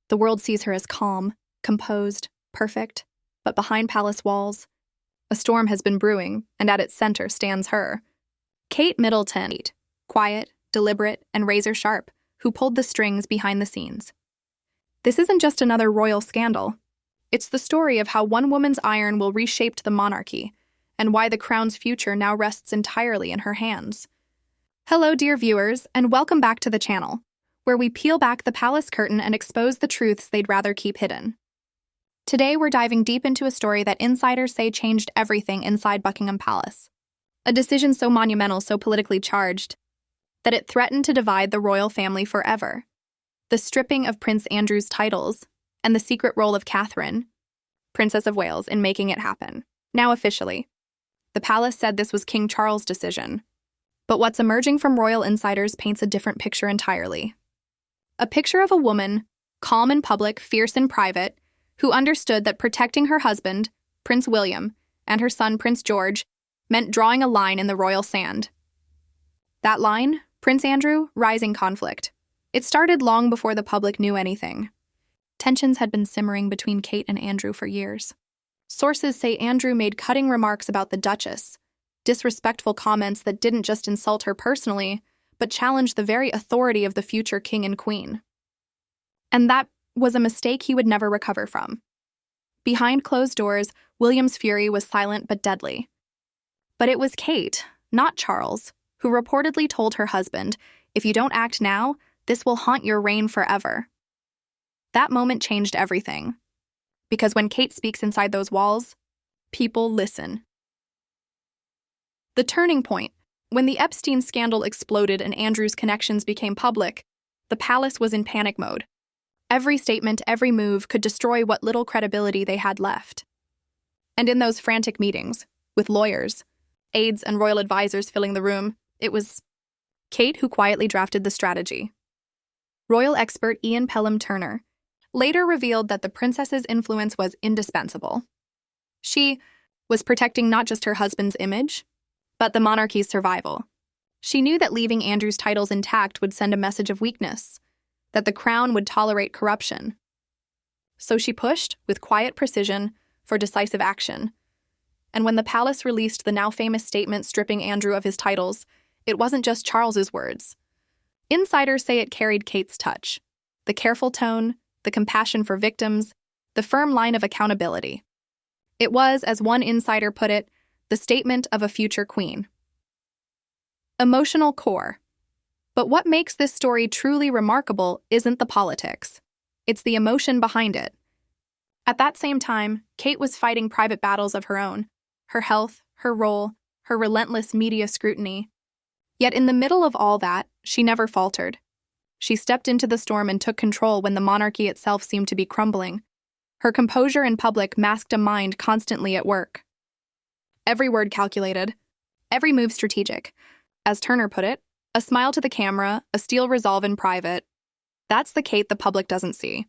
The world sees her as calm, composed, perfect, but behind palace walls, a storm has been brewing, and at its center stands her, Kate Middleton, quiet, deliberate, and razor-sharp, who pulled the strings behind the scenes. This isn't just another royal scandal. It's the story of how one woman's iron will reshape the monarchy, and why the crown's future now rests entirely in her hands. Hello, dear viewers, and welcome back to the channel, where we peel back the palace curtain and expose the truths they'd rather keep hidden. Today, we're diving deep into a story that insiders say changed everything inside Buckingham Palace. A decision so monumental, so politically charged, that it threatened to divide the royal family forever. The stripping of Prince Andrew's titles, and the secret role of Catherine, Princess of Wales, in making it happen. Now officially, the palace said this was King Charles' decision. But what's emerging from royal insiders paints a different picture entirely. A picture of a woman, calm in public, fierce in private, who understood that protecting her husband, Prince William, and her son, Prince George, meant drawing a line in the royal sand. That line, Prince Andrew, rising conflict. It started long before the public knew anything. Tensions had been simmering between Kate and Andrew for years. Sources say Andrew made cutting remarks about the Duchess, disrespectful comments that didn't just insult her personally, but challenged the very authority of the future king and queen. And that was a mistake he would never recover from. Behind closed doors, William's fury was silent but deadly. But it was Kate, not Charles, who reportedly told her husband, "If you don't act now, this will haunt your reign forever." That moment changed everything. Because when Kate speaks inside those walls, people listen. The turning point, when the Epstein scandal exploded and Andrew's connections became public, the palace was in panic mode. Every statement, every move could destroy what little credibility they had left. And in those frantic meetings, with lawyers, aides, and royal advisors filling the room, it was Kate who quietly drafted the strategy. Royal expert Ian Pelham Turner later revealed that the princess's influence was indispensable. She was protecting not just her husband's image, but the monarchy's survival. She knew that leaving Andrew's titles intact would send a message of weakness, that the crown would tolerate corruption. So she pushed, with quiet precision, for decisive action. And when the palace released the now famous statement stripping Andrew of his titles, it wasn't just Charles's words. Insiders say it carried Kate's touch. The careful tone, the compassion for victims, the firm line of accountability. It was, as one insider put it, the statement of a future queen. Emotional core. But what makes this story truly remarkable isn't the politics. It's the emotion behind it. At that same time, Kate was fighting private battles of her own, her health, her role, her relentless media scrutiny. Yet in the middle of all that, she never faltered. She stepped into the storm and took control when the monarchy itself seemed to be crumbling. Her composure in public masked a mind constantly at work. Every word calculated, every move strategic. As Turner put it, a smile to the camera, a steel resolve in private. That's the Kate the public doesn't see.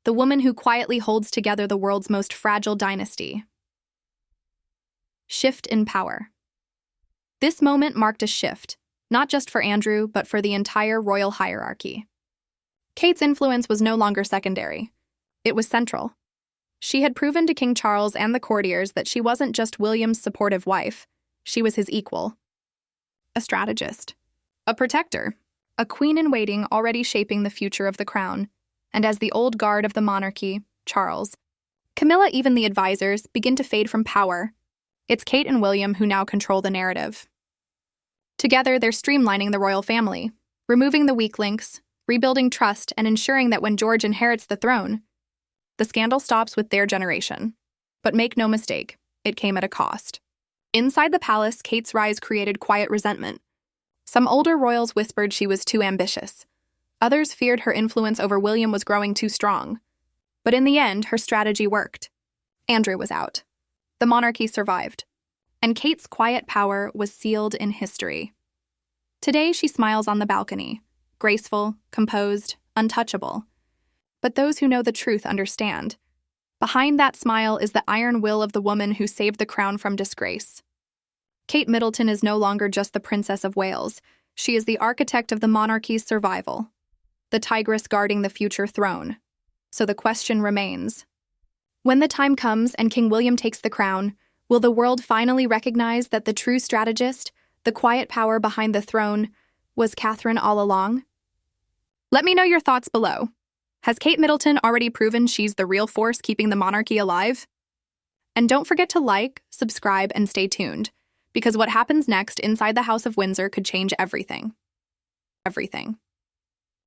The woman who quietly holds together the world's most fragile dynasty. Shift in power. This moment marked a shift, not just for Andrew, but for the entire royal hierarchy. Kate's influence was no longer secondary. It was central. She had proven to King Charles and the courtiers that she wasn't just William's supportive wife, she was his equal. A strategist. A protector. A queen-in-waiting already shaping the future of the crown. And as the old guard of the monarchy, Charles, Camilla, even the advisors, begin to fade from power. It's Kate and William who now control the narrative. Together, they're streamlining the royal family, removing the weak links, rebuilding trust, and ensuring that when George inherits the throne, the scandal stops with their generation. But make no mistake, it came at a cost. Inside the palace, Kate's rise created quiet resentment. Some older royals whispered she was too ambitious. Others feared her influence over William was growing too strong. But in the end, her strategy worked. Andrew was out. The monarchy survived. And Kate's quiet power was sealed in history. Today, she smiles on the balcony, graceful, composed, untouchable. But those who know the truth understand. Behind that smile is the iron will of the woman who saved the crown from disgrace. Kate Middleton is no longer just the Princess of Wales. She is the architect of the monarchy's survival, the tigress guarding the future throne. So the question remains. When the time comes and King William takes the crown, will the world finally recognize that the true strategist, the quiet power behind the throne, was Catherine all along? Let me know your thoughts below. Has Kate Middleton already proven she's the real force keeping the monarchy alive? And don't forget to like, subscribe, and stay tuned, because what happens next inside the House of Windsor could change everything. Everything.